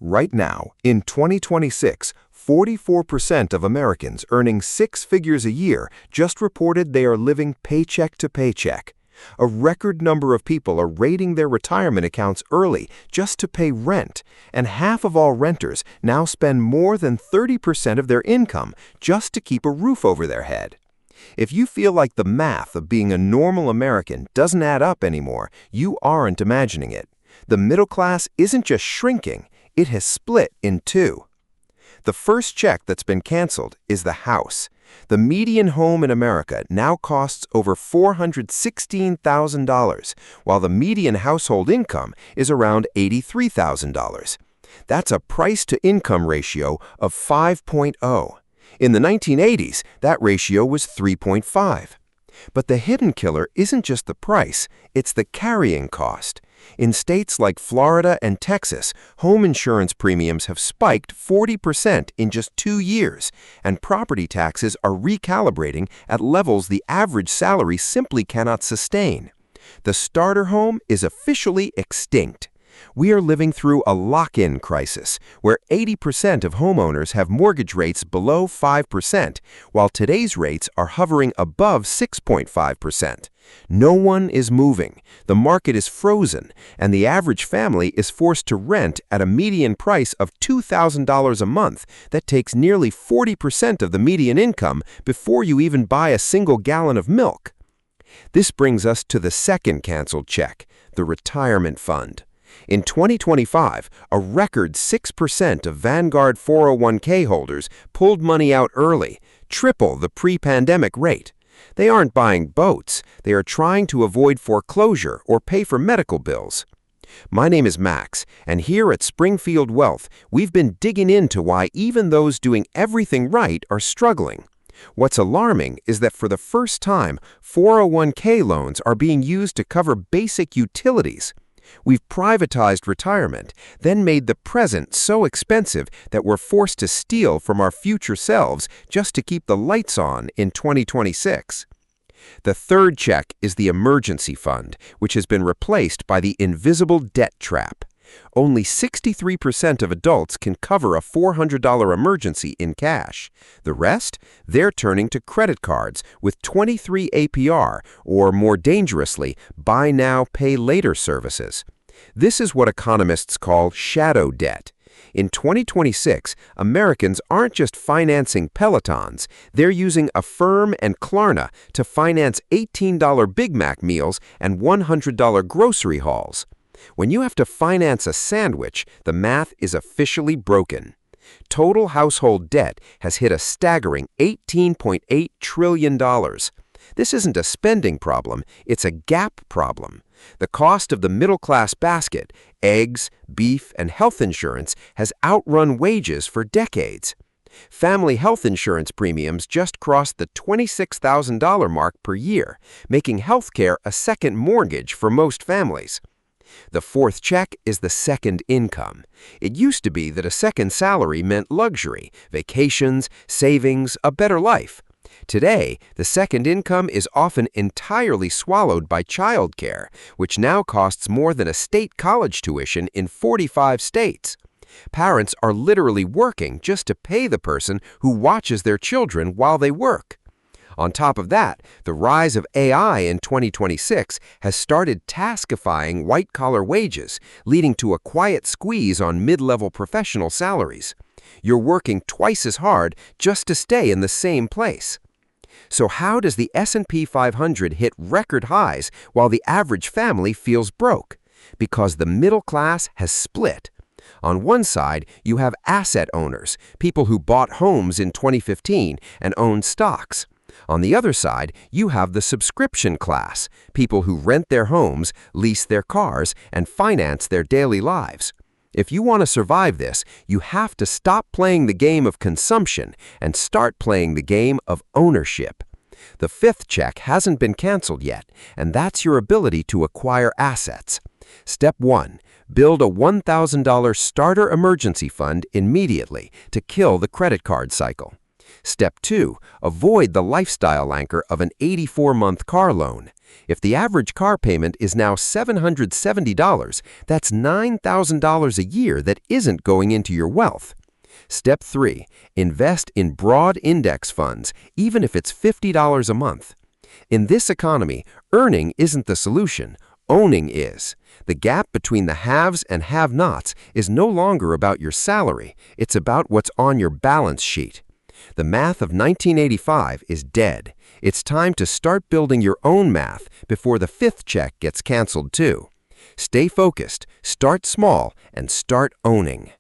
Right now, in 2026, 44% of Americans earning six figures a year just reported they are living paycheck to paycheck. A record number of people are raiding their retirement accounts early just to pay rent, and half of all renters now spend more than 30% of their income just to keep a roof over their head. If you feel like the math of being a normal American doesn't add up anymore, you aren't imagining it. The middle class isn't just shrinking, it has split in two. The first check that's been canceled is the house. The median home in America now costs over $416,000, while the median household income is around $83,000. That's a price-to-income ratio of 5.0. In the 1980s, that ratio was 3.5. But the hidden killer isn't just the price, it's the carrying cost. In states like Florida and Texas, home insurance premiums have spiked 40% in just 2 years, and property taxes are recalibrating at levels the average salary simply cannot sustain. The starter home is officially extinct. We are living through a lock-in crisis, where 80% of homeowners have mortgage rates below 5%, while today's rates are hovering above 6.5%. No one is moving, the market is frozen, and the average family is forced to rent at a median price of $2,000 a month that takes nearly 40% of the median income before you even buy a single gallon of milk. This brings us to the second canceled check, the retirement fund. In 2025, a record 6% of Vanguard 401k holders pulled money out early, triple the pre-pandemic rate. They aren't buying boats, they are trying to avoid foreclosure or pay for medical bills. My name is Max, and here at Springfield Wealth, we've been digging into why even those doing everything right are struggling. What's alarming is that for the first time, 401k loans are being used to cover basic utilities. We've privatized retirement, then made the present so expensive that we're forced to steal from our future selves just to keep the lights on in 2026. The third check is the emergency fund, which has been replaced by the invisible debt trap. Only 63% of adults can cover a $400 emergency in cash. The rest? They're turning to credit cards with 23 APR, or more dangerously, buy now, pay later services. This is what economists call shadow debt. In 2026, Americans aren't just financing Pelotons, they're using Affirm and Klarna to finance $18 Big Mac meals and $100 grocery hauls. When you have to finance a sandwich, the math is officially broken. Total household debt has hit a staggering $18.8 trillion. This isn't a spending problem, it's a gap problem. The cost of the middle-class basket, eggs, beef, and health insurance, has outrun wages for decades. Family health insurance premiums just crossed the $26,000 mark per year, making healthcare a second mortgage for most families. The fourth check is the second income. It used to be that a second salary meant luxury, vacations, savings, a better life. Today, the second income is often entirely swallowed by childcare, which now costs more than a state college tuition in 45 states. Parents are literally working just to pay the person who watches their children while they work. On top of that, the rise of AI in 2026 has started taskifying white-collar wages, leading to a quiet squeeze on mid-level professional salaries. You're working twice as hard just to stay in the same place. So how does the S&P 500 hit record highs while the average family feels broke? Because the middle class has split. On one side, you have asset owners, people who bought homes in 2015 and own stocks. On the other side, you have the subscription class, people who rent their homes, lease their cars, and finance their daily lives. If you want to survive this, you have to stop playing the game of consumption and start playing the game of ownership. The fifth check hasn't been canceled yet, and that's your ability to acquire assets. Step 1. Build a $1,000 starter emergency fund immediately to kill the credit card cycle. Step 2. Avoid the lifestyle anchor of an 84-month car loan. If the average car payment is now $770, that's $9,000 a year that isn't going into your wealth. Step 3. Invest in broad index funds, even if it's $50 a month. In this economy, earning isn't the solution. Owning is. The gap between the haves and have-nots is no longer about your salary. It's about what's on your balance sheet. The math of 1985 is dead. It's time to start building your own math before the fifth check gets canceled too. Stay focused, start small, and start owning.